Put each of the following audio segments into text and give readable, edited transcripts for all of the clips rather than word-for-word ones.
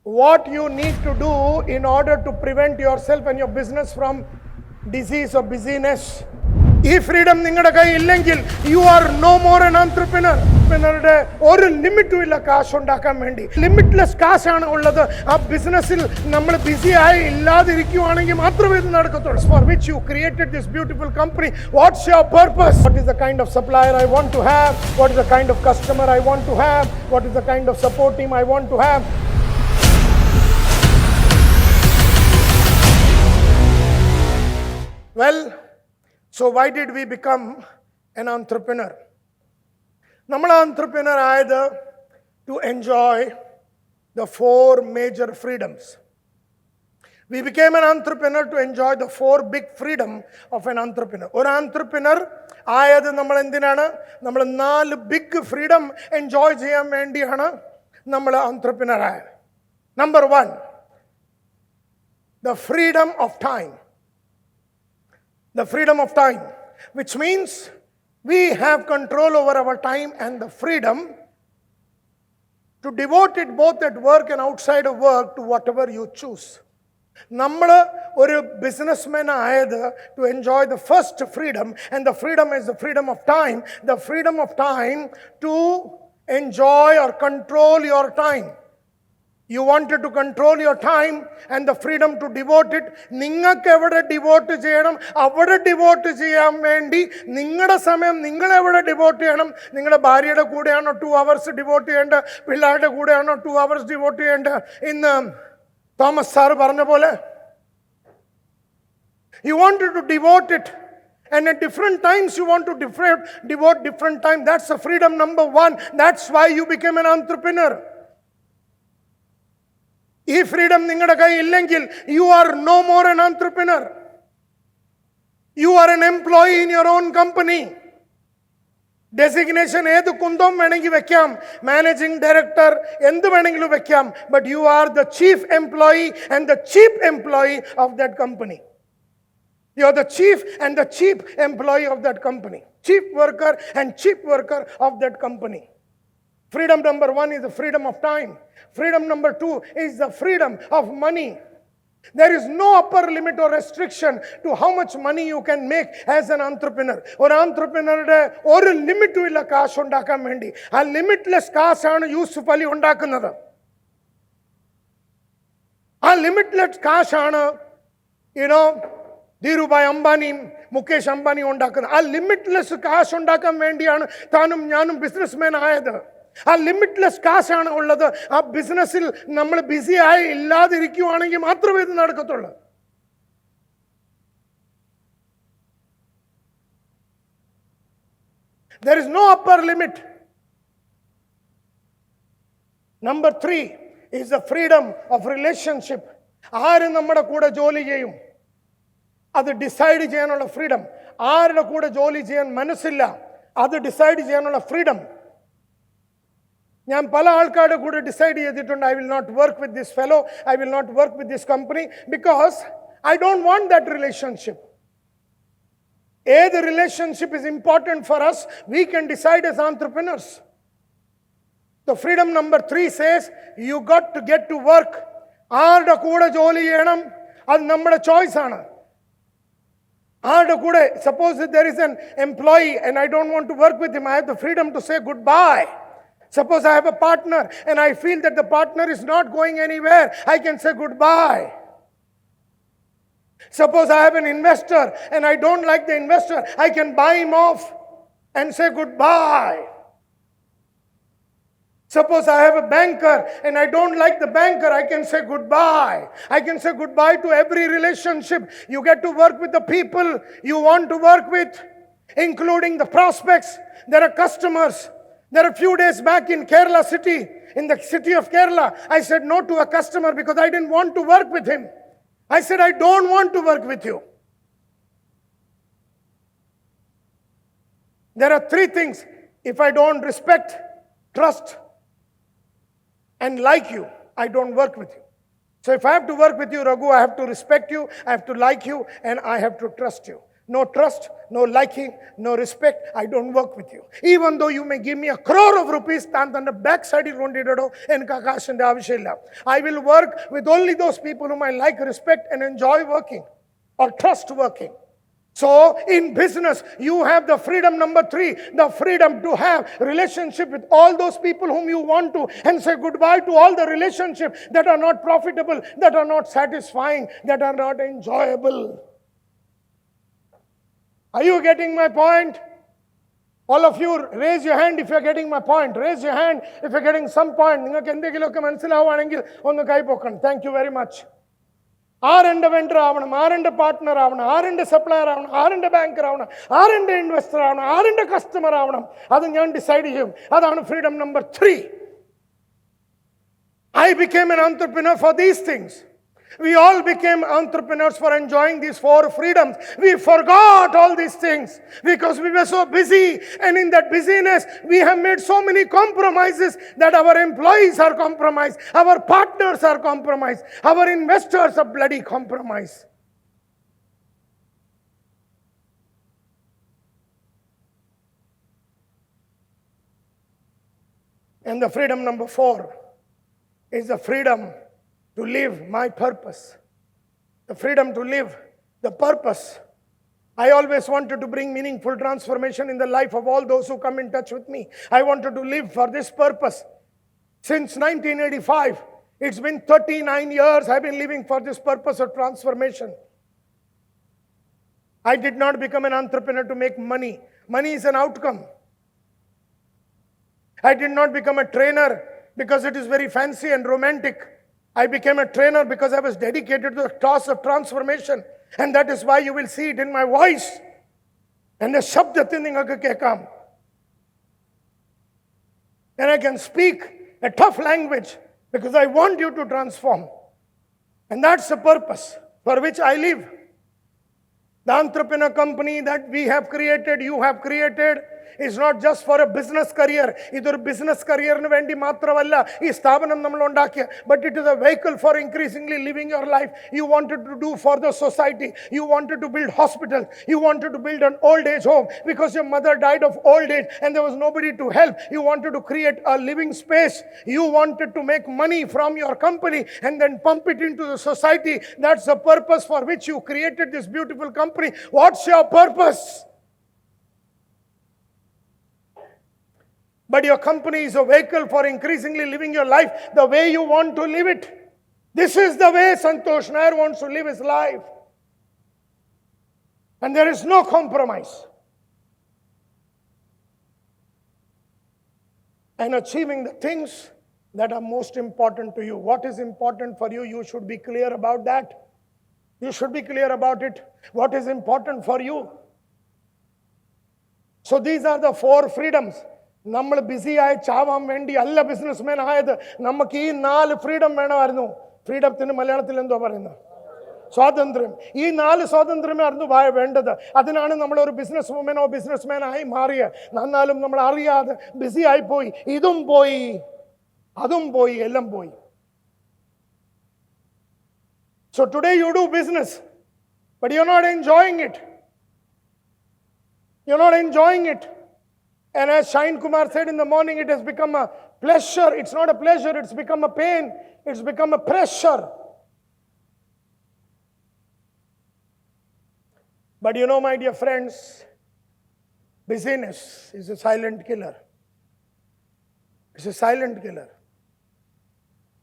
what you need to do in order to prevent yourself and your business from disease or busyness. ഈ freedom നിങ്ങളുടെ കയ്യിൽ ഇല്ലെങ്കിൽ you are no more an entrepreneur. നിങ്ങളുടെ ഒരു ലിമിറ്റും ഇല്ല കാശ് ഉണ്ടാക്കാൻ വേണ്ടി. ലിമിറ്റ്ലെസ് കാശാണ് ഉള്ളത്. ആ ബിസിനസ്സിൽ നമ്മൾ ബിസി ആയി ഇല്ലാതിരിക്കുവാണെങ്കിൽ മാത്രമേ ഇത് നടക്കത്തുള്ളൂ. For which you created this beautiful company. What's your purpose? What is the kind of supplier I want to have? What is the kind of customer I want to have? What is the kind of support team I want to have? Well, so why did we become an entrepreneur? നമ്മൾ entrepreneur ആയത് to enjoy the 4 major freedoms. We became an entrepreneur to enjoy the 4 big freedom of an entrepreneur. ഒരു entrepreneur ആയത് നമ്മൾ എന്തിനാണ്? നമ്മൾ 4 big freedom enjoy ചെയ്യാൻ വേണ്ടിയാണ് നമ്മൾ entrepreneur ആയത്. Number 1, the freedom of time. The freedom of time, which means we have control over our time and the freedom to devote it both at work and outside of work to whatever you choose. നമ്മൾ ഒരു businessman ആയത് to enjoy the first freedom, and the freedom is the freedom of time. The freedom of time to enjoy or control your time. You wanted to control your time and the freedom to devote it. നിങ്ങൾക്ക് എവിടെ devote ചെയ്യണം അവിടെ devote ചെയ്യാൻ വേണ്ടി നിങ്ങളുടെ സമയം നിങ്ങൾ എവിടെ ഡിവോട്ട് ചെയ്യണം. നിങ്ങളുടെ ഭാര്യയുടെ കൂടെയാണോ 2 hours ഡിവോട്ട് ചെയ്യേണ്ടത്? പിള്ളേരുടെ കൂടെയാണോ 2 hours ഡിവോട്ട് ചെയ്യേണ്ടത്? ഇന്ന് തോമസ് സാർ പറഞ്ഞ പോലെ you wanted to devote it, and at different times you want to devote different time. That's the freedom number 1. That's why you became an entrepreneur. ഈ freedom നിങ്ങളുടെ കയ്യിൽ ഇല്ലെങ്കിൽ you are no more an entrepreneur. You are an employee in your own company. Designation ഏത് കുന്തം വേണമെങ്കിൽ വെക്കാം, managing director എന്ത് വേണമെങ്കിലും വെക്കാം, but you are the chief employee and the chief employee of that company. You are the chief and the chief employee of that company. Chief worker and chief worker of that company. Freedom number 1 is the freedom of time. Freedom number 2 is the freedom of money. There is no upper limit or restriction to how much money you can make as an entrepreneur. ഒരു entrepreneurടെ ഒരു ലിമിറ്റും ഇല്ല കാശ് ഉണ്ടാക്കാൻ വേണ്ടി. ആ limitless കാശാണ് Yusuf Ali ഉണ്ടാക്കുന്നത്. ആ ലിമിറ്റ്ലെസ് കാശാണ് ധീരുഭായ് അംബാനിയും മുകേഷ് അംബാനിയും ഉണ്ടാക്കുന്നത്. ആ ലിമിറ്റ്ലെസ് കാശ് ഉണ്ടാക്കാൻ വേണ്ടിയാണ് താനും ഞാനും ബിസിനസ്മാൻ ആയത്. ആ ലിമിറ്റ്ലെസ് കാശാണ് ഉള്ളത്. ആ ബിസിനസ്സിൽ നമ്മൾ ബിസി ആയി ഇല്ലാതിരിക്കുവാണെങ്കിൽ മാത്രമേ ഇത് നടക്കത്തുള്ളൂ. There is no upper limit. Number 3 is the freedom of relationship. ആര് നമ്മുടെ കൂടെ ജോലി ചെയ്യും അത് ഡിസൈഡ് ചെയ്യാനുള്ള ഫ്രീഡം. ആരുടെ കൂടെ ജോലി ചെയ്യാൻ മനസ്സില്ല അത് ഡിസൈഡ് ചെയ്യാനുള്ള ഫ്രീഡം. ഞാൻ പല ആൾക്കാരുടെ കൂടെ ഡിസൈഡ് ചെയ്തിട്ടുണ്ട്, I will not work with this fellow, I will not work with this company, because I don't want that relationship. ഏത് relationship is important for us, we can decide as entrepreneurs. The freedom number 3 says you got to get to work. ആരുടെ കൂടെ ജോലി ചെയ്യണം അത് നമ്മുടെ choice ആണ്. ആരുടെ കൂടെ, suppose there is an employee and I don't want to work with him, I have the freedom to say goodbye. Suppose I have a partner and I feel that the partner is not going anywhere, I can say goodbye. Suppose I have an investor and I don't like the investor, I can buy him off and say goodbye. Suppose I have a banker and I don't like the banker, I can say goodbye. I can say goodbye to every relationship. You get to work with the people you want to work with, including the prospects. There are customers. There are a few days back in Kerala city, in the city of Kerala, I said no to a customer because I didn't want to work with him. I said, I don't want to work with you. There are 3 things. If I don't respect, trust, and like you, I don't work with you. So if I have to work with you, Raghu, I have to respect you, I have to like you, and I have to trust you. no trust, no liking, no respect, I don't work with you. Even though you may give me 1 crore of rupees, than the backside kondido enka kaashinte avashyamilla. I will work with only those people whom I like, respect and enjoy working or trust working. So in business, you have the freedom number 3, the freedom to have relationship with all those people whom you want to, and say goodbye to all the relationships that are not profitable, that are not satisfying, that are not enjoyable. Are you getting my point? All of you, raise your hand if you're getting my point. Raise your hand if you're getting some point. നിങ്ങൾക്ക് എന്തെങ്കിലുമൊക്കെ മനസ്സിലാവുകയാണെങ്കിൽ ഒന്ന് കൈ പൊക്കണം. Thank you very much. ആരെൻ്റെ vendor ആവണം, ആരെൻ്റെ partner ആവണം, ആരെൻ്റെ സപ്ലയർ ആവണം, ആരെൻ്റെ ബാങ്കർ ആവണം, ആരെൻ്റെ ഇൻവെസ്റ്റർ ആവണം, ആരെൻ്റെ കസ്റ്റമർ ആവണം, അത് ഞാൻ ഡിസൈഡ് ചെയ്യും. അതാണ് freedom number 3. I became an entrepreneur for these things. We all became entrepreneurs for enjoying these 4 freedoms. We forgot all these things because we were so busy, and in that busyness we have made so many compromises that our employees are compromised, our partners are compromised, our investors are bloody compromised. And the freedom number 4 is the freedom to live my purpose. The freedom to live the purpose. I always wanted to bring meaningful transformation in the life of all those who come in touch with me. I wanted to live for this purpose. Since 1985, it's been 39 years I've been living for this purpose of transformation. I did not become an entrepreneur to make money. Money is an outcome. I did not become a trainer because it is very fancy and romantic. I became a trainer because I was dedicated to the cause of transformation. And that is why you will see it in my voice. And the shabdatin ningalku kekam. And I can speak a tough language because I want you to transform. And that's the purpose for which I live. The entrepreneur company that we have created, you have created, is not just for a business career. ഇതൊരു business കരിയറിന് വേണ്ടി മാത്രമല്ല ഈ സ്ഥാപനം നമ്മൾ ഉണ്ടാക്കിയ, but it is a vehicle for increasingly living your life. You wanted to do for the society. You wanted to build hospitals. You wanted to build an old age home because your mother died of old age and there was nobody to help. You wanted to create a living space. You wanted to make money from your company and then pump it into the society. That's the purpose for which you created this beautiful company. What's your purpose? But your company is a vehicle for increasingly living your life the way you want to live it. This is the way Santhosh Nair wants to live his life. And there is no compromise. And achieving the things that are most important to you. What is important for you? You should be clear about that. You should be clear about it. What is important for you? So these are the 4 freedoms. നമ്മൾ BC ആയി ചാവാൻ വേണ്ടി അല്ല businessman ആയത്. നമുക്ക് ഈ 4 freedom വേണമായിരുന്നു. ഫ്രീഡത്തിന് മലയാളത്തിൽ എന്തോ പറയുന്നത്? സ്വാതന്ത്ര്യം. ഈ 4 സ്വാതന്ത്ര്യമായിരുന്നു വേണ്ടത്. അതിനാണ് നമ്മളൊരു ബിസിനസ് വുമനോ ബിസിനസ്മാനായി മാറിയ. എന്നാലും നമ്മൾ അറിയാതെ ബിസി ആയിപ്പോയി. ഇതും പോയി, അതും പോയി, എല്ലാം പോയി. So today you do business, but you're not enjoying it. You're not enjoying it. And as Shine Kumar said in the morning, it has become a pleasure. It's not a pleasure, it's become a pain. It's become a pressure. But you know, my dear friends, busyness is a silent killer. It's a silent killer.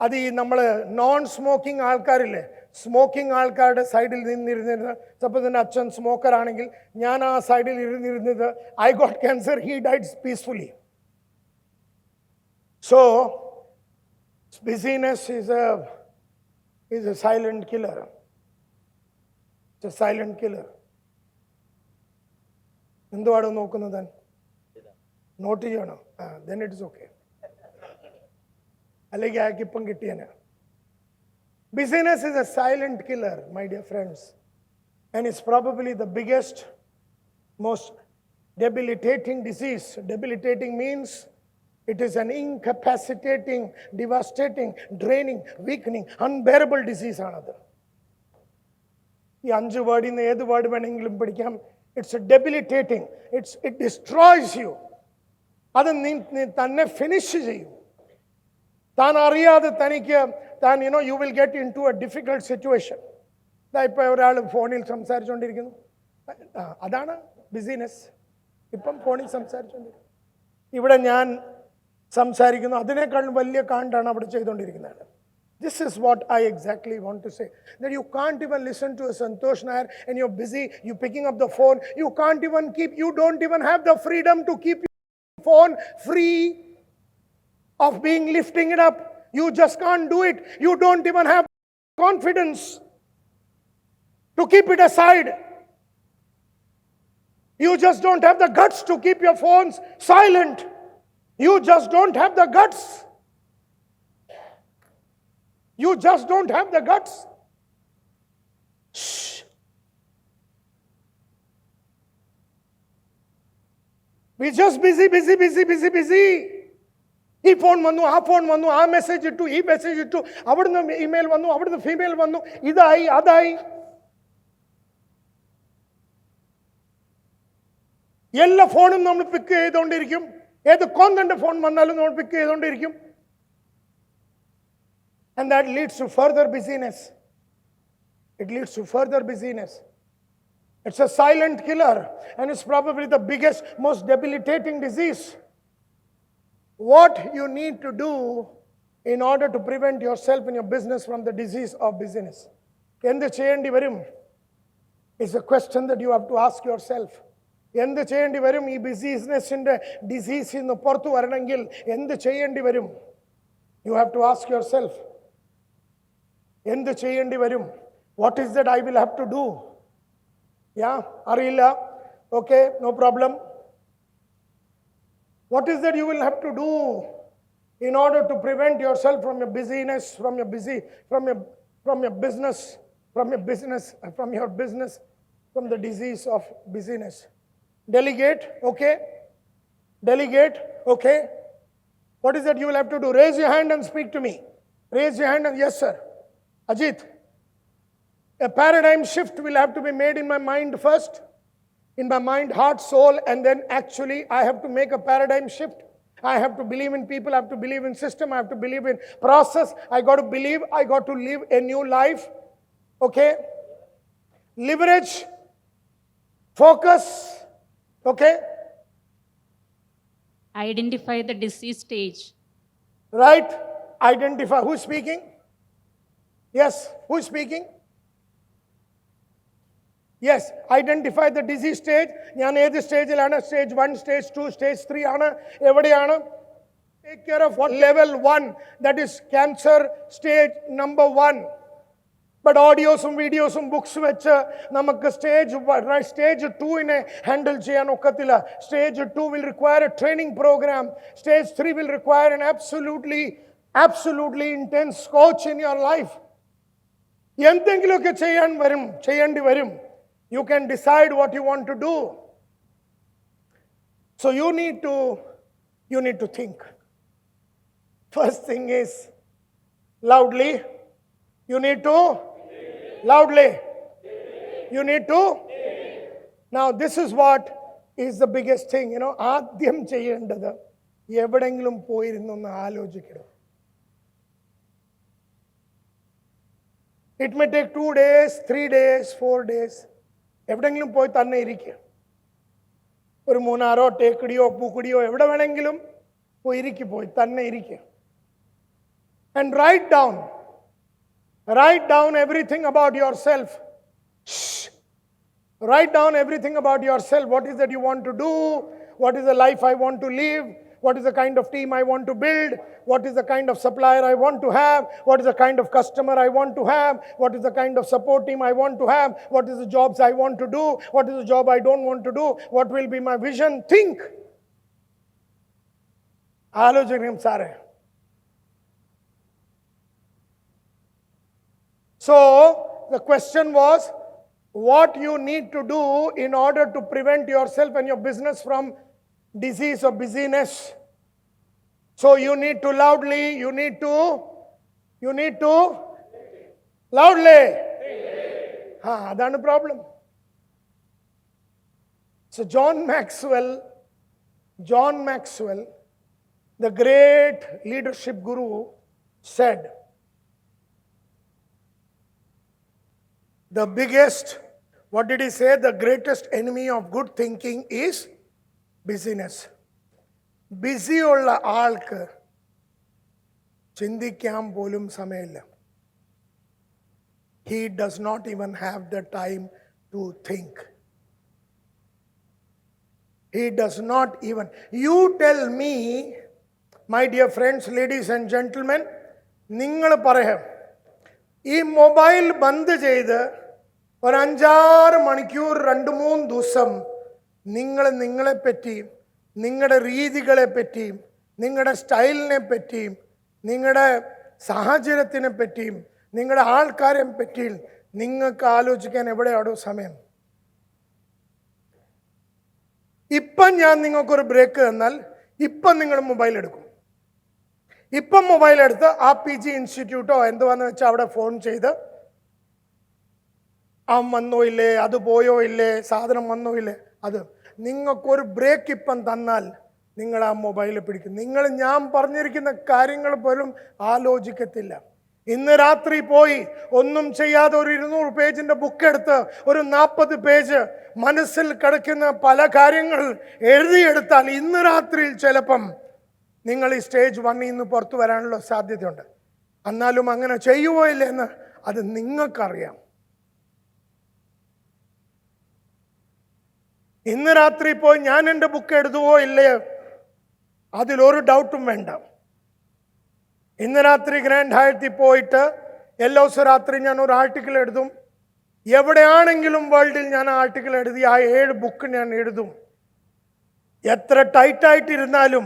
അത് ഈ നമ്മൾ non smoking ആൾക്കാരില്ലേ, smoking ആൾക്കാരുടെ സൈഡിൽ നിന്നിരുന്നിരുന്നത്, suppose എൻ്റെ അച്ഛൻ smoker ആണെങ്കിൽ ഞാൻ ആ സൈഡിൽ ഇരുന്നിരുന്നത്, I got cancer, he died peacefully. So business is a silent killer. It's a silent killer. എന്തുവാടോ നോക്കുന്നത്? നോട്ട് ചെയ്യണോ? then it is okay. അല്ലെങ്കിൽ ആക്കിപ്പം കിട്ടിയന്. Busyness is a silent killer, my dear friends. And it's probably the biggest, most debilitating disease. Debilitating means it is an incapacitating, devastating, draining, weakening, unbearable disease. ഈ 5 വേർഡിൽ നിന്ന് ഏത് word വേണമെങ്കിലും പിടിക്കാം. It's debilitating. It destroys you. അത് നീ തന്നെ finish ചെയ്യും. താൻ അറിയാതെ തനിക്ക് you will get into a difficult situation. ഇപ്പോൾ ഒരാൾ ഫോണിൽ സംസാരിച്ചുകൊണ്ടിരിക്കുന്നു. അതാണ് ബിസിനസ്. ഇപ്പം ഫോണിൽ സംസാരിച്ചുകൊണ്ടിരിക്കുന്നു. ഇവിടെ ഞാൻ സംസാരിക്കുന്നു. അതിനേക്കാൾ വലിയ കാണ്ടാണ് അവിടെ ചെയ്തുകൊണ്ടിരിക്കുന്നത്. This is what I exactly want to say. That you can't even listen to a Santhosh Nair and you're busy, you're picking up the phone. You don't even have the freedom to keep your phone free of being lifting it up. You just can't do it. You don't even have confidence to keep it aside. You just don't have the guts to keep your phones silent. You just don't have the guts. You just don't have the guts. Shh. We're just busy. ഈ phone വന്നു, ആ phone വന്നു, ആ message ഇട്ടു, ഈ message ഇട്ടു, അവിടുന്ന് email വന്നു, അവിടുന്ന് ഫീമെയിൽ വന്നു, ഇതായി അതായി. എല്ലാ ഫോണും നമ്മൾ പിക്ക് ചെയ്തുകൊണ്ടിരിക്കും. ഏത് കോന്തന്റെ ഫോൺ വന്നാലും നമ്മൾ പിക്ക് ചെയ്തുകൊണ്ടിരിക്കും. And that leads to further busyness. It leads to further busyness. It's a silent killer, and it's probably the biggest, most debilitating disease. What you need to do in order to prevent yourself and your business from the disease of busyness. എന്ത് ചെയ്യേണ്ടി വരും? It's a question that you have to ask yourself. എന്ത് ചെയ്യേണ്ടി വരും ഈ ബിസിനസിന്റെ ഡിസീസിൽ നിന്ന് പുറത്തു വരണമെങ്കിൽ? എന്ത് ചെയ്യേണ്ടി വരും? You have to ask yourself. എന്ത് ചെയ്യേണ്ടി വരും? What is that I will have to do? Yeah, അറിയില്ല. Okay, no problem. What is that you will have to do in order to prevent yourself from your busyness, from your business, from the disease of busyness? Delegate, okay. Delegate, okay. What is that you will have to do? Raise your hand and speak to me. Raise your hand and yes, sir. Ajit, a paradigm shift will have to be made in my mind first, in my mind, heart, soul, and then actually I have to make a paradigm shift. I have to believe in people, I have to believe in system, I have to believe in process. I got to believe, I got to live a new life. Okay? Leverage, focus, okay? Identify the disease stage. Right? Identify. Who's speaking? Yes, who is speaking? Yes, identify the disease stage. ഞാൻ ഏത് സ്റ്റേജിലാണ്? Stage 1, stage 2, stage 3 ആണ്? എവിടെയാണ്? Take care of what? Level 1, that is cancer stage number 1. But ഓഡിയോസും വീഡിയോസും books വെച്ച് നമുക്ക് stage 2നെ handle ചെയ്യാൻ ഒക്കത്തില്ല. Stage 2 will require a training program. Stage 3 will require an absolutely intense coach in your life. എന്തെങ്കിലുമൊക്കെ ചെയ്യേണ്ടി വരും. You can decide what you want to do. So you need to think. First thing is loudly. You need to loudly. You need to. Now this is what is the biggest thing. ആദ്യം ചെയ്യേണ്ടത് എവിടെങ്കിലും പോയിരുന്നൊന്ന് ആലോചിക്കണം. It may take 2 days, 3 days, 4 days. എവിടെങ്കിലും പോയി തന്നെ ഇരിക്കുക. ഒരു മൂന്നാറോ ടേക്കടിയോ പൂക്കുടിയോ എവിടെ വേണമെങ്കിലും പോയി തന്നെ ഇരിക്കുക. And write down everything about yourself. Shh. Write down everything about yourself. What is that you want to do? What is the life I want to live? What is the kind of team I want to build? What is the kind of supplier I want to have? What is the kind of customer I want to have? What is the kind of support team I want to have? What is the jobs I want to do? What is the job I don't want to do? What will be my vision? Think. ആലോചിക്കണം സാറേ. So the question was, what you need to do in order to prevent yourself and your business from disease of busyness. So you need to loudly. That's the problem. So John Maxwell, the great leadership guru, said, the biggest, what did he say? The greatest enemy of good thinking is busyness. Busy ഉള്ള ആൾക്ക് ചിന്തിക്കാൻ പോലും സമയമില്ല. He does not even have the time to think. He does not even. You tell me, my dear friends, ladies and gentlemen, നിങ്ങൾ പറയാം, ഈ mobile bandh ചെയ്ത് ഒരു 5-6 മണിക്കൂർ 2-3 ദിവസം നിങ്ങളെ പറ്റിയും നിങ്ങളുടെ രീതികളെ പറ്റിയും നിങ്ങളുടെ സ്റ്റൈലിനെ പറ്റിയും നിങ്ങളുടെ സാഹചര്യത്തിനെ പറ്റിയും നിങ്ങളുടെ ആൾക്കാരെ പറ്റിയും നിങ്ങൾക്ക് ആലോചിക്കാൻ എവിടെയാണോ സമയം? ഇപ്പം ഞാൻ നിങ്ങൾക്കൊരു ബ്രേക്ക് തന്നാൽ ഇപ്പം നിങ്ങൾ മൊബൈൽ എടുക്കും. ഇപ്പം മൊബൈൽ എടുത്ത് ആ PG ഇൻസ്റ്റിറ്റ്യൂട്ടോ എന്തുവാന്ന് വെച്ചാൽ അവിടെ ഫോൺ ചെയ്ത് ആ വന്നോ ഇല്ലേ, അത് പോയോ ഇല്ലേ, സാധനം വന്നോ ഇല്ലേ, അത് നിങ്ങൾക്കൊരു ബ്രേക്ക് ഇപ്പം തന്നാൽ നിങ്ങൾ ആ മൊബൈൽ പിടിക്കും. നിങ്ങൾ ഞാൻ പറഞ്ഞിരിക്കുന്ന കാര്യങ്ങൾ പോലും ആലോചിക്കത്തില്ല. ഇന്ന് രാത്രി പോയി ഒന്നും ചെയ്യാതെ ഒരു 200 പേജിന്റെ ബുക്ക് എടുത്ത് ഒരു 40 പേജ് മനസ്സിൽ കിടക്കുന്ന പല കാര്യങ്ങൾ എഴുതിയെടുത്താൽ ഇന്ന് രാത്രിയിൽ ചിലപ്പം നിങ്ങൾ ഈ സ്റ്റേജ് 1 നിന്ന് പുറത്തു വരാനുള്ള സാധ്യതയുണ്ട്. എന്നാലും അങ്ങനെ ചെയ്യുവോ ഇല്ലെന്ന് അത് നിങ്ങൾക്കറിയാം. ഇന്ന് രാത്രി പോയി ഞാൻ എൻ്റെ ബുക്ക് എഴുതുവോ ഇല്ലയോ അതിലൊരു ഡൗട്ടും വേണ്ട. ഇന്ന് രാത്രി ഗ്രാൻഡ് ഹയത്തിൽ പോയിട്ട് എല്ലാ ദിവസവും രാത്രി ഞാൻ ഒരു ആർട്ടിക്കിൾ എഴുതും. എവിടെയാണെങ്കിലും വേൾഡിൽ ഞാൻ ആർട്ടിക്കിൾ എഴുതി ആ 7 ബുക്ക് ഞാൻ എഴുതും. എത്ര ടൈറ്റായിട്ടിരുന്നാലും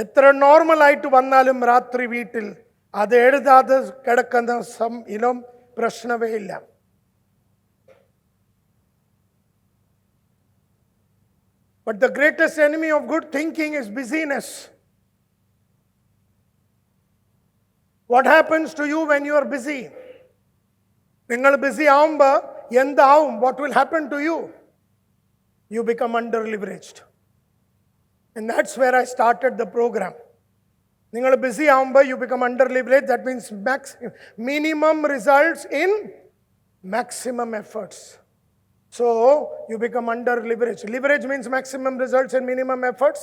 എത്ര നോർമലായിട്ട് വന്നാലും രാത്രി വീട്ടിൽ അത് എഴുതാതെ കിടക്കുന്ന പ്രശ്നമേ ഇല്ല. But the greatest enemy of good thinking is busyness. What happens to you when you are busy? നിങ്ങൾ ബിസി ആവുമ്പോൾ എന്താവും? What will happen to you? You become under-leveraged. And that's where I started the program. നിങ്ങൾ BC ആവുമ്പോൾ you become under-leveraged. That means minimum results in maximum efforts. So you become under-leveraged. Leverage means maximum results in minimum efforts.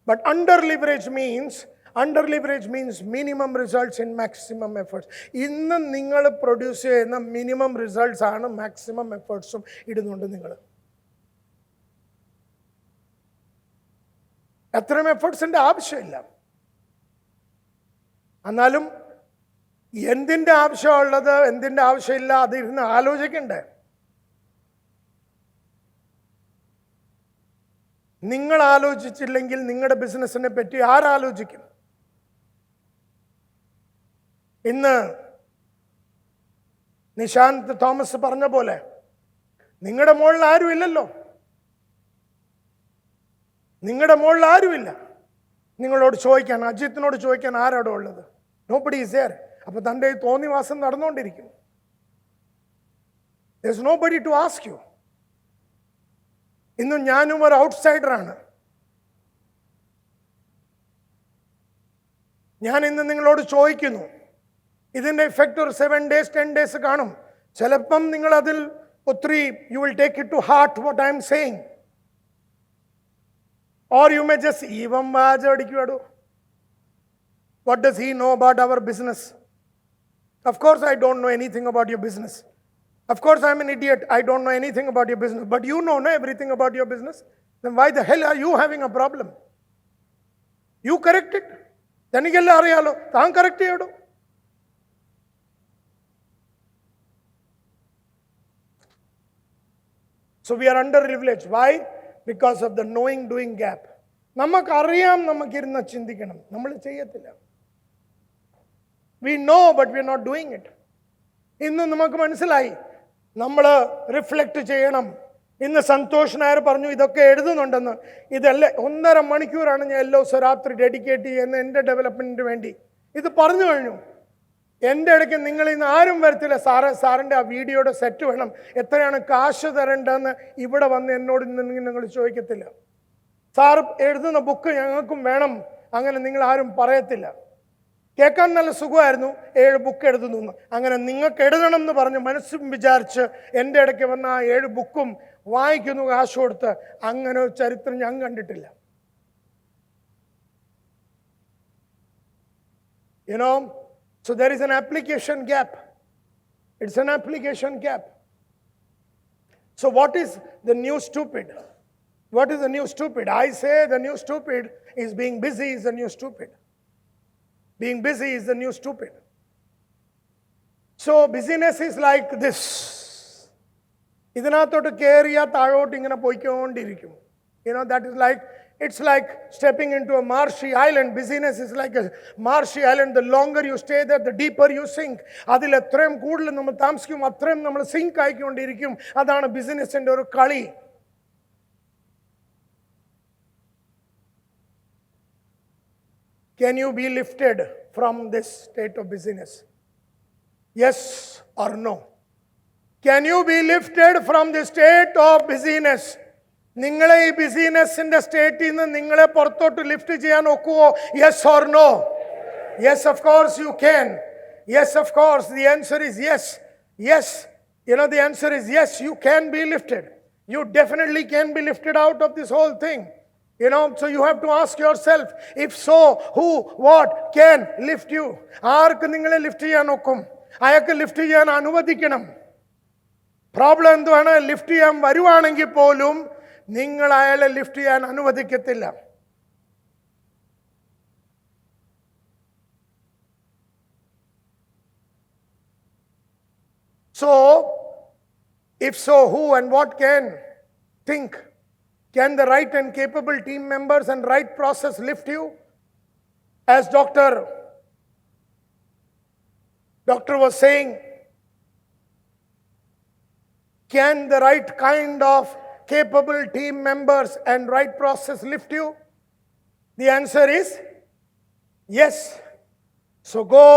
But under-leverage means minimum results in maximum efforts. ഇന്ന് നിങ്ങൾ produce ചെയ്യുന്ന minimum results ആണ് maximum എഫേർട്സും ഇടുന്നുണ്ട്. നിങ്ങൾ അത്രയും എഫേർട്സിൻ്റെ ആവശ്യമില്ല. എന്നാലും എന്തിൻ്റെ ആവശ്യമുള്ളത് എന്തിൻ്റെ ആവശ്യമില്ല അത് ഇരുന്ന് ആലോചിക്കണ്ടേ? നിങ്ങൾ ആലോചിച്ചില്ലെങ്കിൽ നിങ്ങളുടെ ബിസിനസ്സിനെ പറ്റി ആരാലോചിക്കും? ഇന്ന് നിശാന്ത് തോമസ് പറഞ്ഞ പോലെ നിങ്ങളുടെ മുകളിൽ ആരുമില്ലല്ലോ. നിങ്ങളുടെ മുകളിൽ ആരുമില്ല. നിങ്ങളോട് ചോദിക്കാൻ, അജിത്തിനോട് ചോദിക്കാൻ ആരാടോ ഉള്ളത്? Nobody is there. അപ്പൊ തൻ്റെ തോന്നിവാസം നടന്നുകൊണ്ടിരിക്കും. There is nobody to ask you. ഇന്നും ഞാനും ഒരു ഔട്ട്സൈഡറാണ്. ഞാൻ ഇന്ന് നിങ്ങളോട് ചോദിക്കുന്നു, ഇതിൻ്റെ ഇഫക്റ്റ് ഒരു 7 days 10 days കാണും. ചിലപ്പം നിങ്ങൾ അതിൽ ഒത്തിരി you will take it to heart what I am saying, or you may just even വാചടിക്കുവാടോ. What does he know about our business? Of course I don't know anything about your business. Of course, I'm an idiot. I don't know anything about your business. But you know everything about your business. Then why the hell are you having a problem? You correct it. തനിക്കെല്ലാം അറിയാലോ, താൻ correct ചെയ്യടോ. So we are under-leveraged. Why? Because of the knowing-doing gap. നമുക്കറിയാം, നമുക്കിരുന്ന് ചിന്തിക്കണം, നമ്മൾ ചെയ്യത്തില്ല. We know, but we are not doing it. ഇന്ന് നമുക്ക് മനസ്സിലായി നമ്മൾ റിഫ്ലക്റ്റ് ചെയ്യണം. ഇന്ന് സന്തോഷ് നായർ പറഞ്ഞു ഇതൊക്കെ എഴുതുന്നുണ്ടെന്ന്. ഇതല്ല 1.5 മണിക്കൂറാണ് ഞാൻ എല്ലാ ദിവസവും രാത്രി ഡെഡിക്കേറ്റ് ചെയ്യുന്ന എൻ്റെ ഡെവലപ്മെൻറ്റിന് വേണ്ടി. ഇത് പറഞ്ഞു കഴിഞ്ഞു. എൻ്റെ ഇടയ്ക്ക് നിങ്ങൾ ഇന്ന് ആരും വരത്തില്ല, സാറിൻ്റെ ആ വീഡിയോയുടെ സെറ്റ് വേണം, എത്രയാണ് കാശ് തരേണ്ടതെന്ന് ഇവിടെ വന്ന് എന്നോട് നിങ്ങൾ ചോദിക്കത്തില്ല. സാർ എഴുതുന്ന ബുക്ക് ഞങ്ങൾക്കും വേണം, അങ്ങനെ നിങ്ങൾ ആരും പറയത്തില്ല. കേൾക്കാൻ നല്ല സുഖമായിരുന്നു, 7 ബുക്ക് എഴുതുന്നു. അങ്ങനെ നിങ്ങൾക്ക് എഴുതണം എന്ന് പറഞ്ഞ് മനസ്സും വിചാരിച്ച് എൻ്റെ ഇടയ്ക്ക് വന്ന ആ 7 ബുക്കും വായിക്കുന്നു കാശ് കൊടുത്ത്. അങ്ങനെ ഒരു ചരിത്രം ഞാൻ കണ്ടിട്ടില്ല. So there is an application gap. It's an application gap. So what is the new stupid? What is the new stupid? I say the new stupid is being busy is the new stupid. Being busy is the new stupid. So busyness is like this. ഇതിനകത്തോട്ട് കയറിയാൽ താഴോട്ട് ഇങ്ങനെ പോയിക്കൊണ്ടിരിക്കും. That is like, it's like stepping into a marshy island. Busyness is like a marshy island. The longer you stay there, the deeper you sink. അതിൽ എത്രയും കൂടുതൽ നമ്മൾ താമസിക്കും അത്രയും നമ്മൾ സിങ്ക് ആയിക്കൊണ്ടിരിക്കും. അതാണ് ബിസിനസിന്റെ ഒരു കളി. Can you be lifted from this state of busyness? Yes or no? Can you be lifted from the state of busyness? നിങ്ങളെ ഈ ബിസിനെസ്സിന്റെ സ്റ്റേറ്റിൽ നിന്ന് നിങ്ങളെ പുറത്തോട്ട് ലിഫ്റ്റ് ചെയ്യാൻ ഒക്കുവോ? Yes or no? Yes, of course you can. Yes, of course. The answer is yes. Yes, the answer is yes, you can be lifted. You definitely can be lifted out of this whole thing. So you have to ask yourself, if so, who, what can lift you? ആർക്ക് നിങ്ങളെ lift ചെയ്യാൻ ഒക്കും? അയാൾക്ക് lift ചെയ്യാൻ അനുവദിക്കണം. Problem എന്തുവാണ്? Lift ചെയ്യാൻ വരുവാണെങ്കിൽ പോലും നിങ്ങൾ അയാളെ ലിഫ്റ്റ് ചെയ്യാൻ അനുവദിക്കത്തില്ല. So, if so, who and what can think? Can the right and capable team members and right process lift you? As Doctor was saying, can the right kind of capable team members and right process lift you? The answer is yes. So go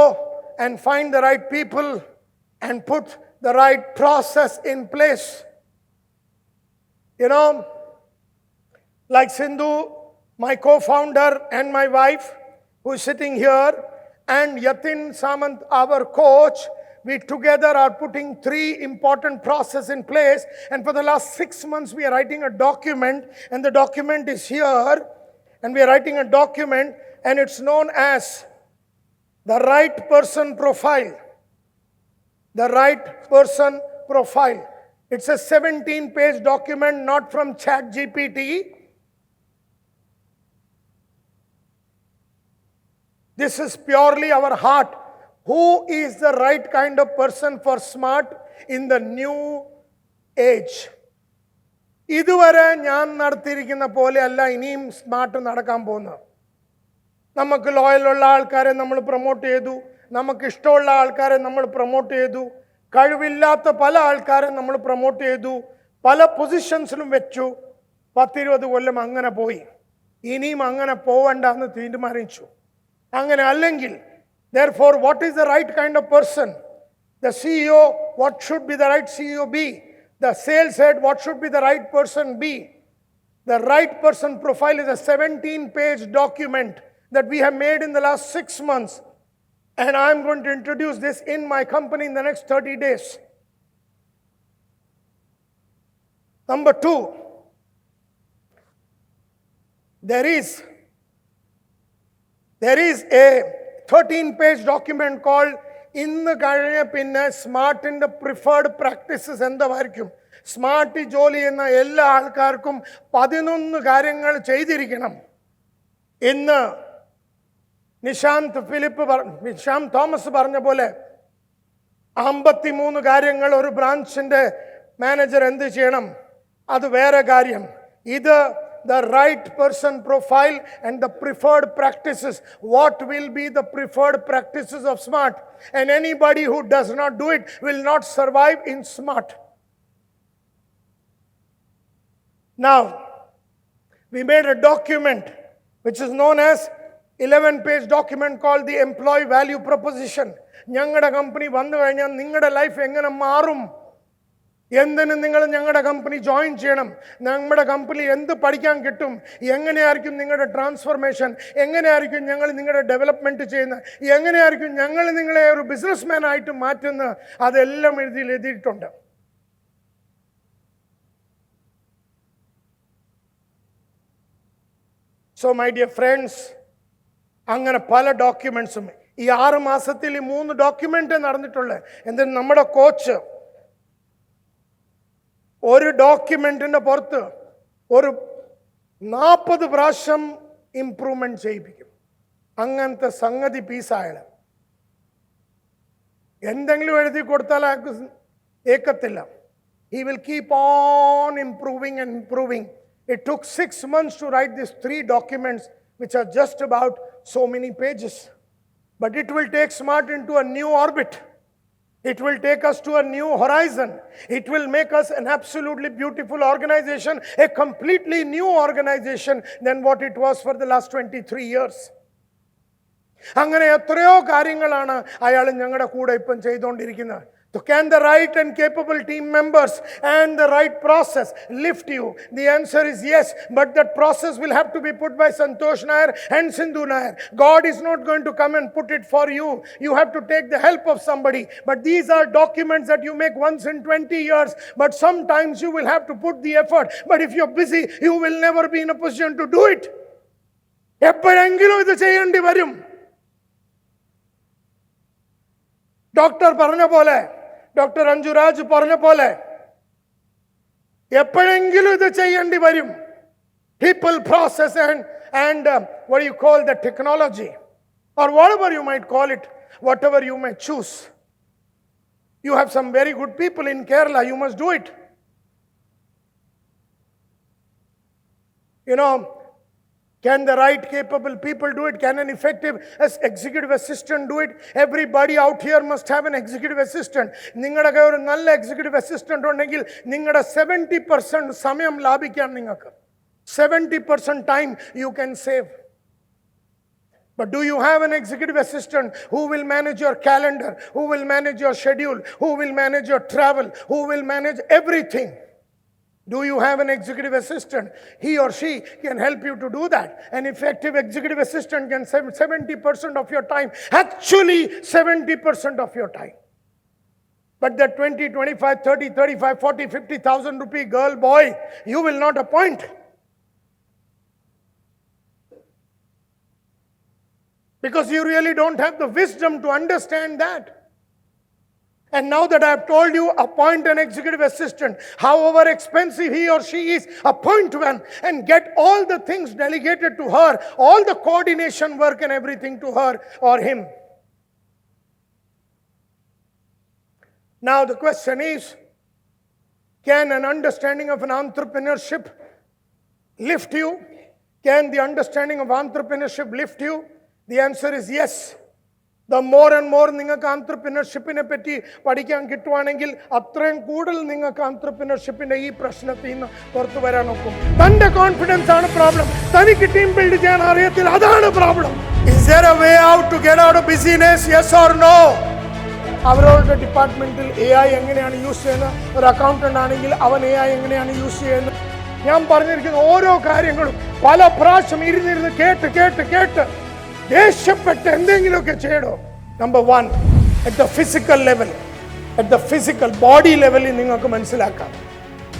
and find the right people and put the right process in place. Like Sindhu, my co-founder, and my wife, who is sitting here, and Yatin Samant, our coach, we together are putting 3 important processes in place. And for the last 6 months, we are writing a document, and the document is here. And we are writing a document, and it's known as the right person profile. The right person profile. It's a 17-page document, not from ChatGPT. This is purely our heart. Who is the right kind of person for Smmart in the new age? ഇതുവരെ ഞാൻ നടത്തിയിരിക്കുന്ന പോലെയല്ല ഇനിയും smart നടക്കാൻ പോകുന്നത്. നമുക്ക് ലോയലുള്ള ആൾക്കാരെ നമ്മൾ promote ചെയ്തു, നമുക്ക് ഇഷ്ടമുള്ള ആൾക്കാരെ നമ്മൾ പ്രൊമോട്ട് ചെയ്തു, കഴിവില്ലാത്ത പല ആൾക്കാരെ നമ്മൾ പ്രൊമോട്ട് ചെയ്തു, പല പൊസിഷൻസിലും വെച്ചു. 10-20 കൊല്ലം അങ്ങനെ പോയി. ഇനിയും അങ്ങനെ പോവണ്ടെന്ന് തീരുമാനിച്ചു. അങ്ങനെ അല്ലെങ്കിൽ, therefore, what is the right kind of person? The CEO, what should be the right CEO be? The sales head, what should be the right person be? The right person profile is a 17-page document that we have made in the last 6 months. And I'm going to introduce this in my company in the next 30 days. Number 2, there is a 13-page document called ഇന്ന് കഴിഞ്ഞ പിന്നെ സ്മാർട്ടിൻ്റെ preferred practices എന്തായിരിക്കും? Smart ജോലി ചെയ്യുന്ന എല്ലാ ആൾക്കാർക്കും 11 കാര്യങ്ങൾ ചെയ്തിരിക്കണം. ഇന്ന് നിശാന്ത് തോമസ് പറഞ്ഞ പോലെ 53 കാര്യങ്ങൾ ഒരു ബ്രാഞ്ചിൻ്റെ മാനേജർ എന്ത് ചെയ്യണം, അത് വേറെ കാര്യം. ഇത് the right person profile and the preferred practices. What will be the preferred practices of Smmart? And anybody who does not do it will not survive in Smmart. Now, we made a document which is known as 11-page document called the Employee Value Proposition. ഞങ്ങളുടെ company വന്നു കഴിഞ്ഞാൽ നിങ്ങളുടെ life എങ്ങനെ മാറും, എന്തിന് നിങ്ങൾ ഞങ്ങളുടെ company join ചെയ്യണം, നമ്മുടെ കമ്പനി എന്ത് പഠിക്കാൻ കിട്ടും, എങ്ങനെയായിരിക്കും നിങ്ങളുടെ ട്രാൻസ്ഫോർമേഷൻ, എങ്ങനെയായിരിക്കും ഞങ്ങൾ നിങ്ങളുടെ ഡെവലപ്മെൻറ്റ് ചെയ്യുന്നത്, എങ്ങനെയായിരിക്കും ഞങ്ങൾ നിങ്ങളെ ഒരു ബിസിനസ്മാൻ ആയിട്ട് മാറ്റുന്നത്, അതെല്ലാം എഴുതിയിട്ടുണ്ട്. സോ മൈ ഡിയർ ഫ്രണ്ട്സ്, അങ്ങനെ പല ഡോക്യുമെൻസും ഈ 6 മാസത്തിൽ ഈ 3 ഡോക്യുമെൻ്റ് നടന്നിട്ടുള്ളത്. എന്നിട്ട് നമ്മുടെ കോച്ച് ഒരു ഡോക്യുമെൻറ്റിൻ്റെ പുറത്ത് ഒരു 40 പ്രാവശ്യം ഇംപ്രൂവ്മെൻറ്റ് ചെയ്യിപ്പിക്കും. അങ്ങനത്തെ സംഗതി പീസായാലും എന്തെങ്കിലും എഴുതി കൊടുത്താൽ അയാൾക്ക് ഏക്കത്തില്ല. He will keep on improving and improving. It took 6 months to write these 3 documents, which are just about so many pages. But it will take Smmart into a new orbit. It will take us to a new horizon. It will make us an absolutely beautiful organization, a completely new organization than what it was for the last 23 years. അങ്ങനെ എത്രയോ കാര്യങ്ങളാണ് അയാൾ ഞങ്ങളുടെ കൂടെ ഇപ്പം ചെയ്തുകൊണ്ടിരിക്കുന്നത്. So can the right and capable team members and the right process lift you? The answer is yes, but that process will have to be put by Santhosh Nair and Sindhu Nair. God is not going to come and put it for you. You have to take the help of somebody. But these are documents that you make once in 20 years. But sometimes you will have to put the effort. But if you're busy, you will never be in a position to do it. എപ്പോഴെങ്കിലും ഇത് ചെയ്യേണ്ടി വരും. Doctor പറഞ്ഞ പോലെ, doctor Anjuraj പറഞ്ഞ പോലെ എപ്പോഴെങ്കിലും ഇത് ചെയ്യേണ്ടി വരും. People, process and what do you call the technology, or whatever you might call it, whatever you may choose. You have some very good people in Kerala, you must do it. You know, can the right capable people do it? Can an effective executive assistant do it? Everybody out here must have an executive assistant. നിങ്ങളുടെ ഒരു നല്ല executive assistant ഉണ്ടെങ്കിൽ നിങ്ങളുടെ 70% സമയം ലാഭിക്കാം. നിങ്ങൾക്ക് 70% time you can save. But do you have an executive assistant who will manage your calendar, who will manage your schedule, who will manage your travel, who will manage everything? Do you have an executive assistant? He or she can help you to do that. An effective executive assistant can save 70% of your time. Actually, 70% of your time. But that 20, 25, 30, 35, 40, 50,000 rupee girl, boy, you will not appoint. Because you really don't have the wisdom to understand that. And now that I have told you, appoint an executive assistant, however expensive he or she is, appoint one and get all the things delegated to her, all the coordination work and everything to her or him. Now the question is, can an understanding of an entrepreneurship lift you? Can the understanding of entrepreneurship lift you? The answer is yes. The more and more നിങ്ങൾക്ക് ആന്ത്രപ്രിനർഷിപ്പിനെ പറ്റി പഠിക്കാൻ കിട്ടുവാണെങ്കിൽ അത്രയും കൂടുതൽ നിങ്ങൾക്ക് ആന്ത്രപ്രിനർഷിപ്പിന്റെ ഈ പ്രശ്നത്തിൽ നിന്ന് പുറത്തു വരാൻ നോക്കും. തന്റെ കോൺഫിഡൻസ് ആണ് പ്രോബ്ലം. തനിക്ക് ടീം ബിൽഡ് ചെയ്യാൻ അറിയത്തില്ല, അതാണ് problem. Is there a way out to get out of busyness? Yes or no? അവരവരുടെ ഡിപ്പാർട്ട്മെന്റിൽ AI എങ്ങനെയാണ് യൂസ് ചെയ്യുന്നത്? ഒരു അക്കൗണ്ടന്റ് ആണെങ്കിൽ അവൻ AI എങ്ങനെയാണ് യൂസ് ചെയ്യുന്നത്? ഞാൻ പറഞ്ഞിരിക്കുന്ന ഓരോ കാര്യങ്ങളും പല പ്രാവശ്യം ഇരുന്നിരുന്ന് കേട്ട് ദേഷ്യപ്പെട്ട് എന്തെങ്കിലുമൊക്കെ ചെയ്യണോ. Number 1, at the physical level, at the physical body ലെവലിൽ നിങ്ങൾക്ക് മനസ്സിലാക്കാം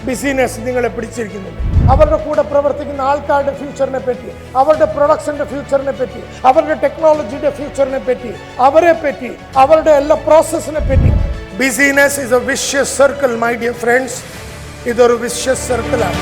ബിസിനെസ് നിങ്ങളെ പിടിച്ചിരിക്കുന്നു. അവരുടെ കൂടെ പ്രവർത്തിക്കുന്ന ആൾക്കാരുടെ ഫ്യൂച്ചറിനെ പറ്റി, അവരുടെ പ്രൊഡക്ഷൻ്റെ ഫ്യൂച്ചറിനെ പറ്റി, അവരുടെ ടെക്നോളജിയുടെ ഫ്യൂച്ചറിനെ പറ്റി, അവരെ പറ്റി, അവരുടെ എല്ലാ പ്രോസസ്സിനെ പറ്റി. Business is A vicious circle my dear friends. ഇതൊരു വിഷ്യസ് സർക്കിളാണ്.